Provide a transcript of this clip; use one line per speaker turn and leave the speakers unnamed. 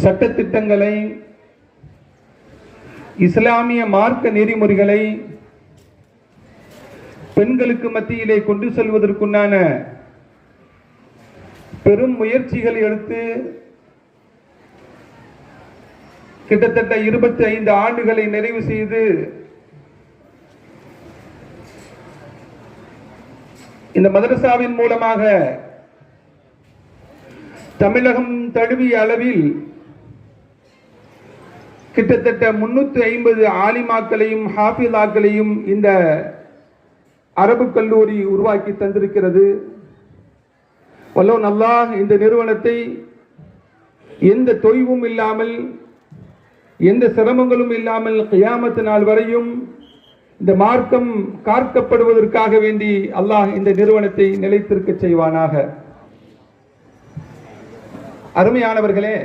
சட்டத்திட்டங்களை, இஸ்லாமிய மார்க்க நெறிமுறைகளை பெண்களுக்கு மத்தியிலே கொண்டு செல்வதற்குண்டான பெரும் முயற்சிகளை எடுத்து கிட்டத்தட்ட 25 ஆண்டுகளை நிறைவு செய்து இந்த மதரசாவின் மூலமாக தமிழகம் தழுவிய அளவில் கிட்டத்தட்ட 350 ஆலிமாக்களையும் ஹாஃபிலாக்களையும் இந்த அரபு கல்லூரி உருவாக்கி தந்திருக்கிறது. வல்லோன் அல்லாஹ் இந்த நிறுவனத்தை எந்த தொய்வும் இல்லாமல், எந்த சிரமங்களும் இல்லாமல் கியாமத் நாள் வரையும் இந்த மார்க்கம் காக்கப்படுவதற்காக வேண்டி அல்லாஹ் இந்த நிறுவனத்தை நிலைத்திருக்க செய்வானாக. அருமையானவர்களே,